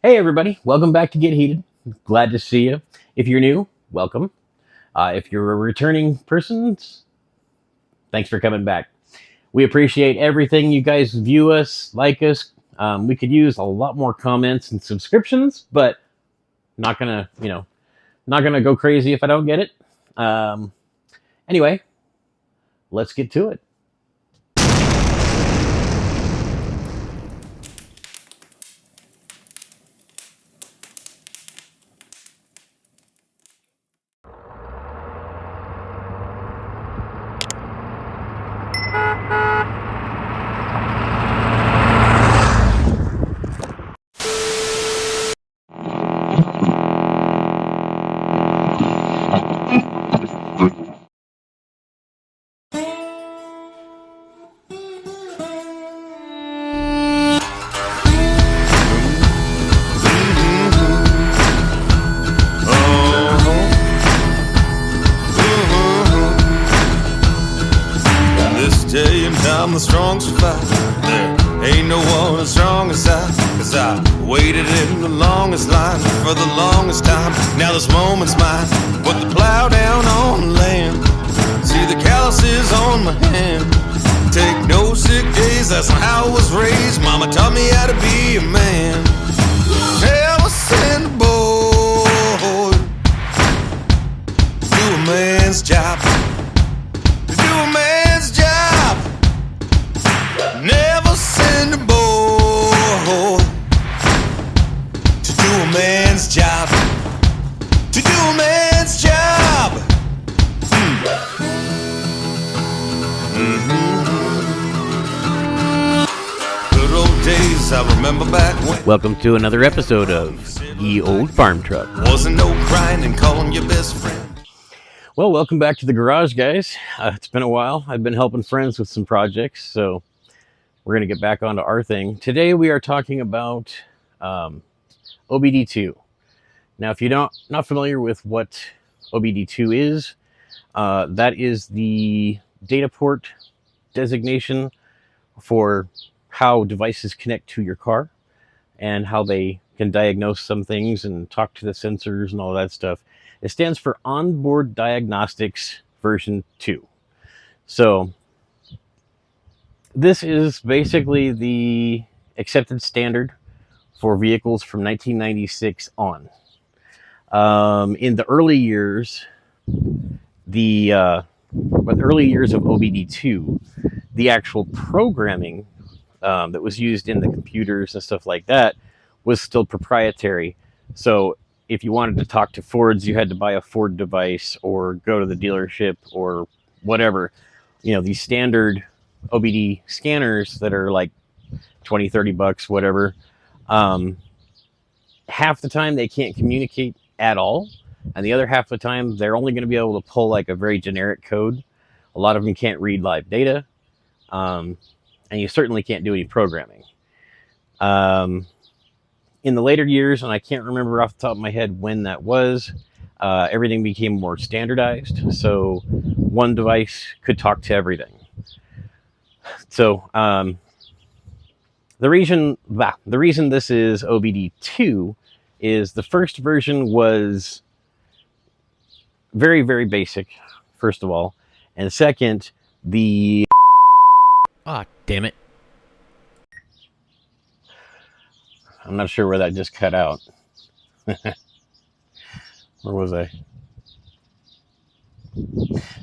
Hey everybody, welcome back to Get Heated. Glad to see you. If you're new, welcome. If you're a returning person, thanks for coming back. We appreciate everything you guys view us, like us. We could use a lot more comments and subscriptions, but not gonna go crazy if I don't get it. Anyway, let's get to it. I'm the strong survivor. There ain't no one as strong as I, 'cause I waited in the longest line for the longest time. Now this moment's mine. Put the plow down on the land. See the calluses on my hand. Take no sick days, that's not how I was raised. Mama taught me how to be a man. Never send a boy to do a man's job. To do a man's job. Never send a boy to do a man's job. To do a man's job. Good old days, I remember back when. Welcome to another episode of Ye Old Farm Truck. Wasn't no crying and calling your best friend. Well, welcome back to the garage, guys. It's been a while. I've been helping friends with some projects, so we're going to get back onto our thing. Today we are talking about OBD2. Now, if you're not familiar with what OBD2 is, that is the data port designation for how devices connect to your car and how they can diagnose some things and talk to the sensors and all that stuff. It stands for Onboard Diagnostics version 2. So this is basically the accepted standard for vehicles from 1996 on. In the early years, the early years of OBD2, the actual programming that was used in the computers and stuff like that was still proprietary. So if you wanted to talk to Fords, you had to buy a Ford device or go to the dealership or whatever. You know, these standard OBD scanners that are like $20-$30, whatever. Half the time they can't communicate at all, and the other half of the time they're only going to be able to pull like a very generic code. A lot of them can't read live data, and you certainly can't do any programming. In the later years, and I can't remember off the top of my head when that was, everything became more standardized, so one device could talk to everything. So the reason this is OBD2 is the first version was very, very basic, first of all. And second, damn it. I'm not sure where that just cut out. Where was I?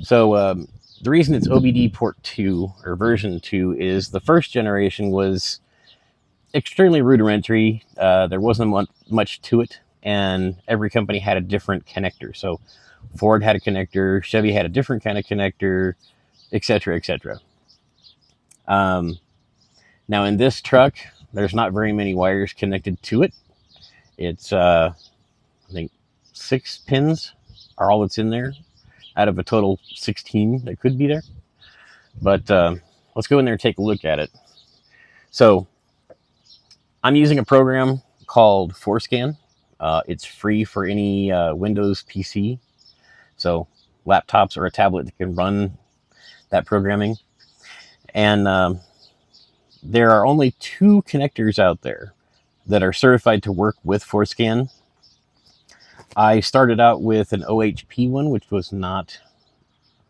So the reason it's OBD port 2 or version 2 is the first generation was extremely rudimentary. There wasn't much to it, and every company had a different connector. So Ford had a connector, Chevy had a different kind of connector, etc., etc. Now in this truck, there's not very many wires connected to it. It's I think 6 pins are all that's in there out of a total 16 that could be there. But let's go in there and take a look at it. So I'm using a program called FORscan. It's free for any Windows PC. So laptops or a tablet that can run that programming. And there are only 2 connectors out there. that are certified to work with FORscan. I started out with an OHP one, which was not,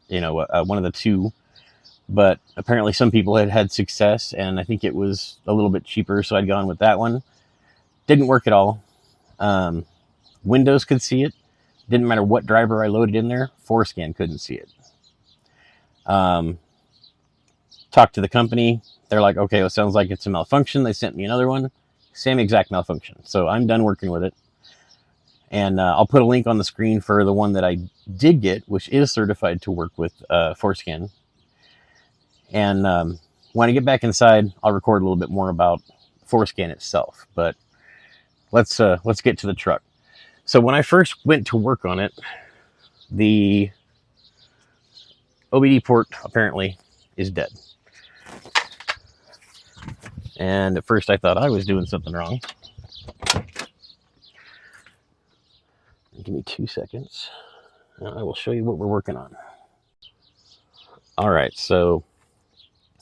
one of the two, but apparently some people had had success, and I think it was a little bit cheaper, so I'd gone with that one. Didn't work at all. Windows could see it. Didn't matter what driver I loaded in there, FORscan couldn't see it. Talked to the company. They're like, okay, well, it sounds like it's a malfunction. They sent me another one. Same exact malfunction. So I'm done working with it. And I'll put a link on the screen for the one that I did get, which is certified to work with FORscan. And when I get back inside, I'll record a little bit more about FORscan itself. But let's get to the truck. So when I first went to work on it, the OBD port apparently is dead. And at first I thought I was doing something wrong. Give me 2 seconds. I will show you what we're working on. All right, so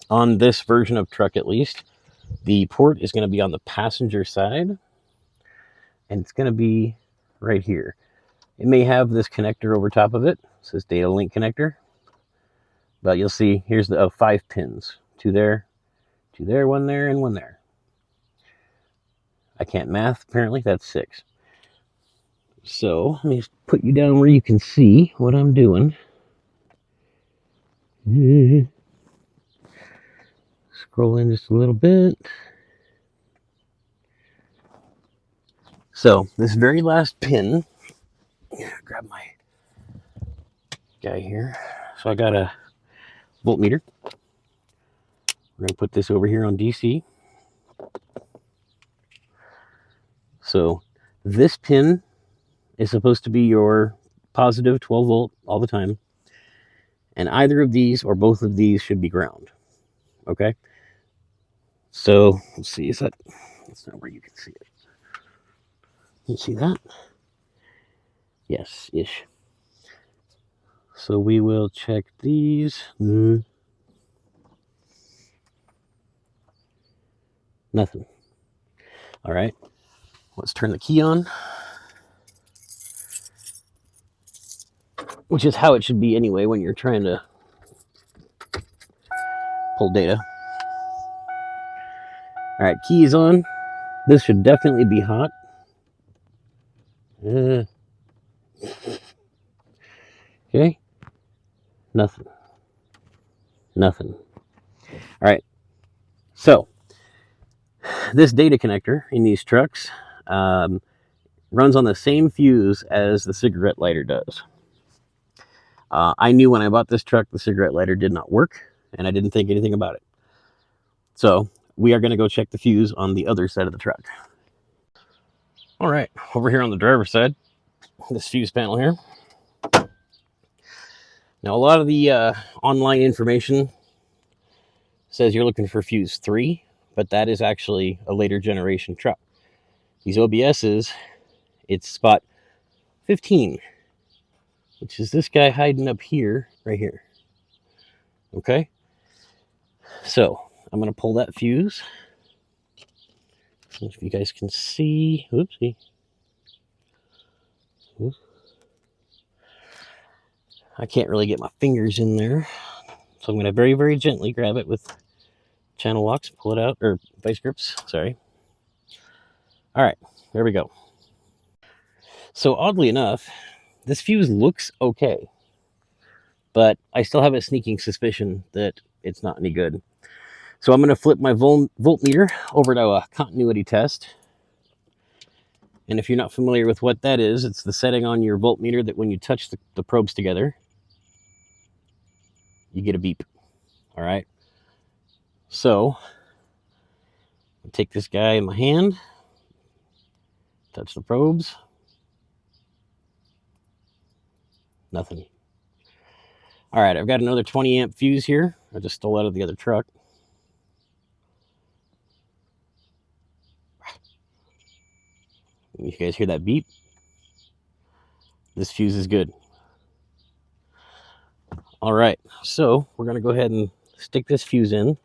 on this version of truck at least, the port is going to be on the passenger side, and it's going to be right here. It may have this connector over top of it. It says data link connector. But you'll see, here's the 5 pins. 2 there, 1 there, and 1 there. I can't math, apparently. That's 6. So let me just put you down where you can see what I'm doing. Scroll in just a little bit. So this very last pin, grab my guy here. So I got a voltmeter. We're going to put this over here on DC. So this pin is supposed to be your positive 12 volt all the time. And either of these or both of these should be ground. Okay? So let's see, that's not where you can see it. You see that? Yes, ish. So we will check these. Nothing. All right. Let's turn the key on. Which is how it should be anyway when you're trying to pull data. All right, key is on. This should definitely be hot. Okay. Nothing. All right. So this data connector in these trucks runs on the same fuse as the cigarette lighter does. I knew when I bought this truck the cigarette lighter did not work, and I didn't think anything about it. So we are going to go check the fuse on the other side of the truck. All right, over here on the driver's side, this fuse panel here. Now a lot of the online information says you're looking for fuse 3, but that is actually a later generation truck. These OBS's, it's spot 15, which is this guy hiding up here, right here. Okay, so I'm going to pull that fuse. If you guys can see, oopsie. Oops. I can't really get my fingers in there. So I'm going to very, very gently grab it with channel locks, pull it out, or vice grips, sorry. All right, there we go. So oddly enough, this fuse looks okay, but I still have a sneaking suspicion that it's not any good. So I'm going to flip my voltmeter over to a continuity test. And if you're not familiar with what that is, it's the setting on your voltmeter that when you touch the probes together, you get a beep. All right. So I'll take this guy in my hand, touch the probes. Nothing. All right, I've got another 20 amp fuse here. I just stole out of the other truck. You guys hear that beep? This fuse is good. All right, so we're going to go ahead and stick this fuse in.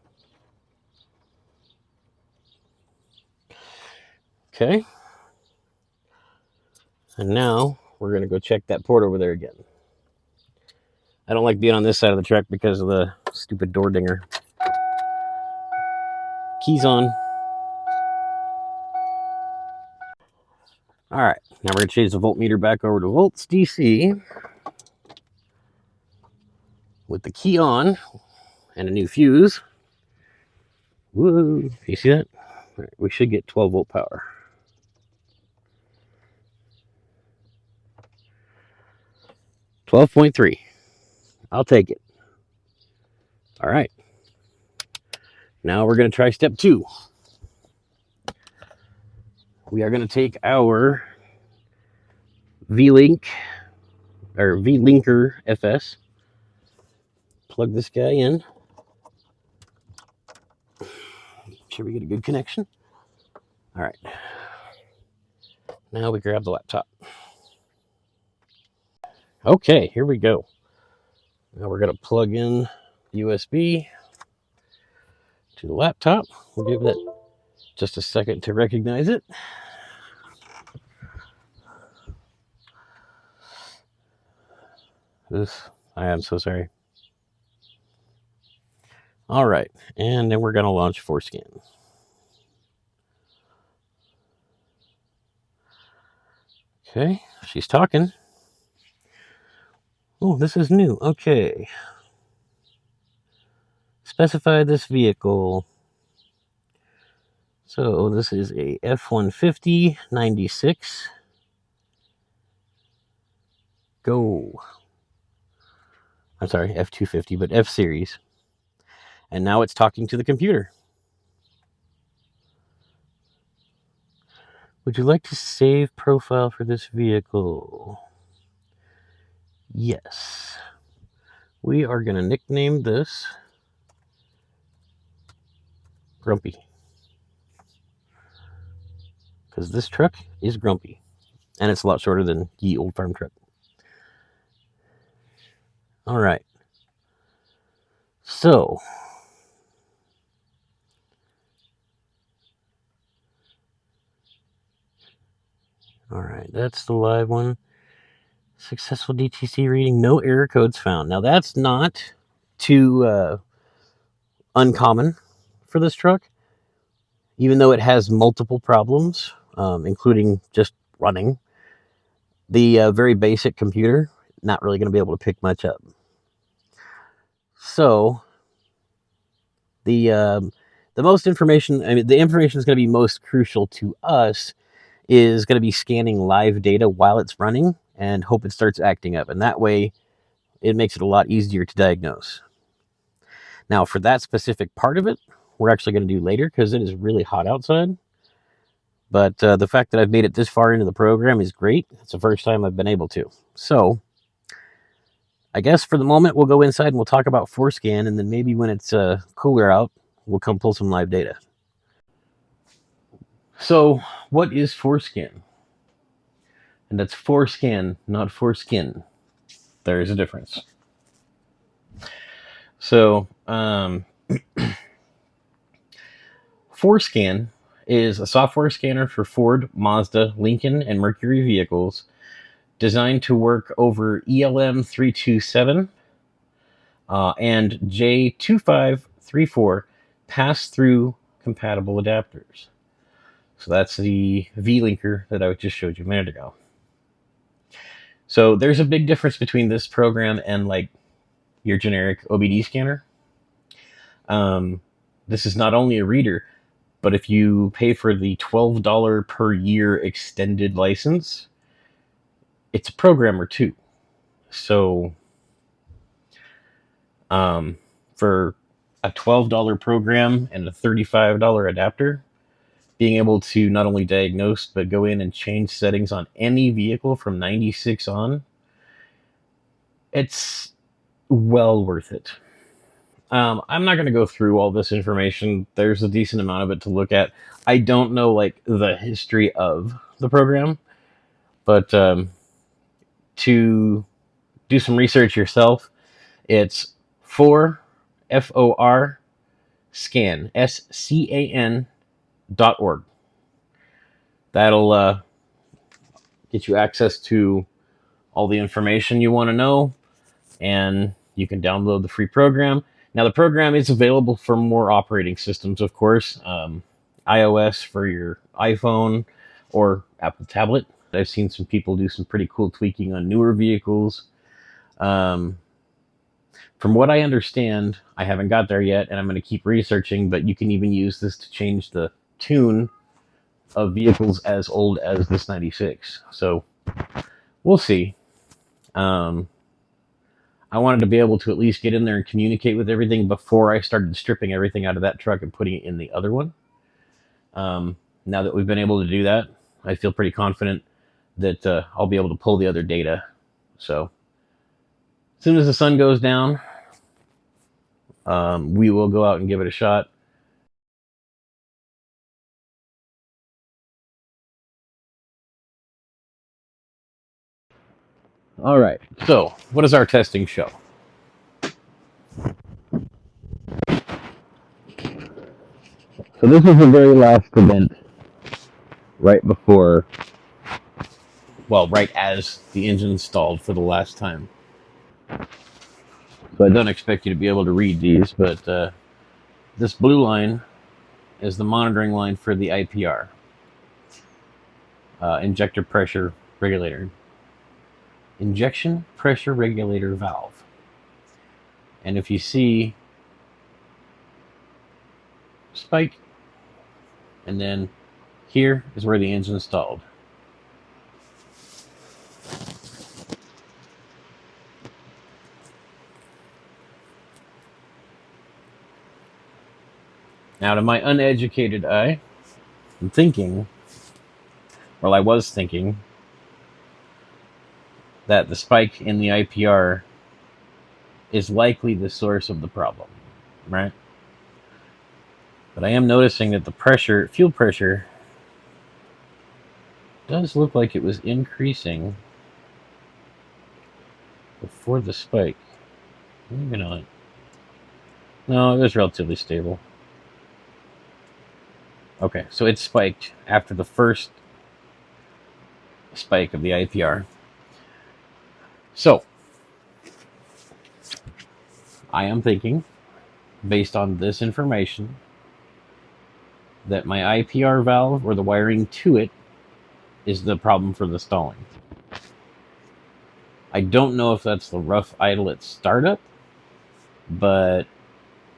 Okay. And now we're going to go check that port over there again. I don't like being on this side of the truck because of the stupid door dinger. Keys on. All right. Now we're going to change the voltmeter back over to volts DC. With the key on and a new fuse. Woo! You see that? All right, we should get 12 volt power. $12.3. I'll take it. All right. Now we're going to try step 2. We are going to take our V-Link or V-Linker FS. Plug this guy in. Make sure we get a good connection. All right. Now we grab the laptop. Okay, here we go. Now we're going to plug in USB to the laptop. We'll give that just a second to recognize it. I am so sorry. All right, and then we're going to launch FORscan. Okay, she's talking. Oh, this is new. Okay. Specify this vehicle. So this is a F-150 96. Go. I'm sorry, F-250, but F-Series. And now it's talking to the computer. Would you like to save profile for this vehicle? Yes. We are going to nickname this Grumpy. Because this truck is grumpy. And it's a lot shorter than the old farm truck. All right. So, all right, that's the live one. Successful DTC reading, no error codes found. Now, that's not too uncommon for this truck, even though it has multiple problems, including just running. The very basic computer, not really going to be able to pick much up. So, the most information, the information is going to be most crucial to us is going to be scanning live data while it's running and hope it starts acting up. And that way, it makes it a lot easier to diagnose. Now, for that specific part of it, we're actually going to do later because it is really hot outside. But the fact that I've made it this far into the program is great. It's the first time I've been able to. So, I guess for the moment, we'll go inside and we'll talk about FORscan, and then maybe when it's cooler out, we'll come pull some live data. So, what is FORscan? And that's FORscan, not foreskin. There is a difference. So, FORscan is a software scanner for Ford, Mazda, Lincoln, and Mercury vehicles designed to work over ELM 327 and J2534 pass-through compatible adapters. So that's the V-Linker that I just showed you a minute ago. So there's a big difference between this program and like your generic OBD scanner. This is not only a reader, but if you pay for the $12 per year extended license, it's a programmer too. So for a $12 program and a $35 adapter, being able to not only diagnose, but go in and change settings on any vehicle from 96 on, it's well worth it. I'm not going to go through all this information. There's a decent amount of it to look at. I don't know like the history of the program, but to do some research yourself, it's FORscan, SCAN.org. That'll get you access to all the information you want to know, and you can download the free program. Now, the program is available for more operating systems, of course. iOS for your iPhone or Apple tablet. I've seen some people do some pretty cool tweaking on newer vehicles. From what I understand, I haven't got there yet, and I'm going to keep researching, but you can even use this to change the tune of vehicles as old as this 96. So we'll see. I wanted to be able to at least get in there and communicate with everything before I started stripping everything out of that truck and putting it in the other one. Now that we've been able to do that, I feel pretty confident that I'll be able to pull the other data. So as soon as the sun goes down, we will go out and give it a shot. All right, so what does our testing show? So this is the very last event right before, well, right as the engine stalled for the last time. So I don't expect you to be able to read these, but this blue line is the monitoring line for the IPR, injector pressure regulator. Injection pressure regulator valve. And if you see spike, and then here is where the engine stalled. Now, to my uneducated eye, I'm thinking, well, I was thinking that the spike in the IPR is likely the source of the problem, right? But I am noticing that the pressure, fuel pressure, does look like it was increasing before the spike. Maybe not. No, it was relatively stable. Okay, so it spiked after the first spike of the IPR. So, I am thinking, based on this information, that my IPR valve or the wiring to it is the problem for the stalling. I don't know if that's the rough idle at startup, but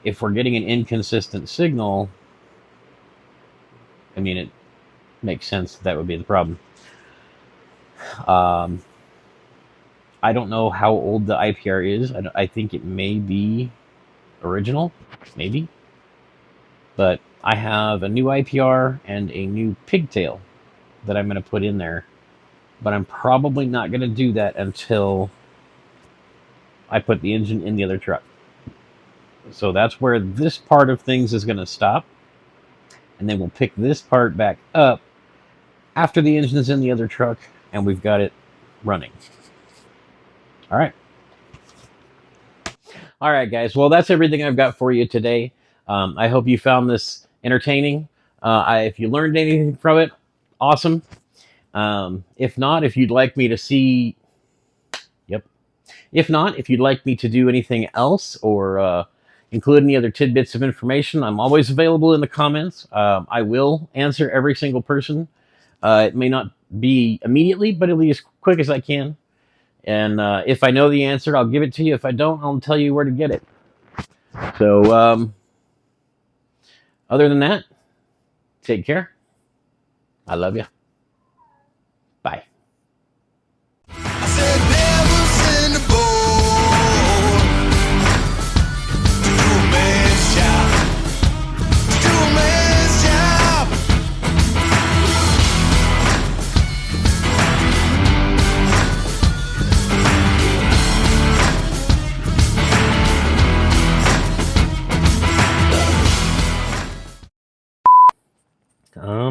if we're getting an inconsistent signal, I mean, it makes sense that would be the problem. I don't know how old the IPR is. I think it may be original, maybe. But I have a new IPR and a new pigtail that I'm going to put in there. But I'm probably not going to do that until I put the engine in the other truck. So that's where this part of things is going to stop. And then we'll pick this part back up after the engine is in the other truck and we've got it running. All right. All right, guys. Well, that's everything I've got for you today. I hope you found this entertaining. If you learned anything from it, awesome. If not, if you'd like me to see... Yep. If not, if you'd like me to do anything else or include any other tidbits of information, I'm always available in the comments. I will answer every single person. It may not be immediately, but it'll be as quick as I can. And if I know the answer, I'll give it to you. If I don't, I'll tell you where to get it. So, other than that, take care. I love you. Bye.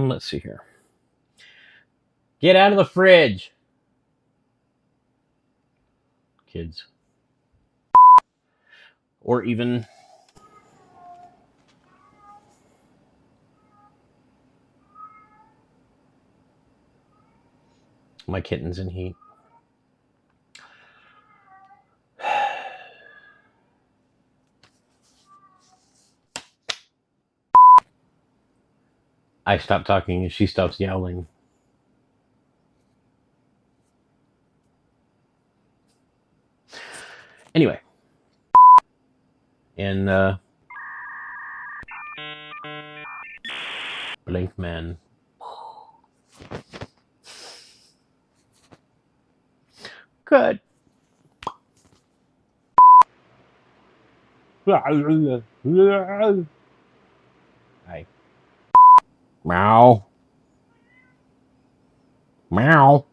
Let's see here. Get out of the fridge, kids. Or even My kitten's in heat. I stop talking and she stops yowling. Anyway. And Blink Man. Good. Hi. Meow. Meow.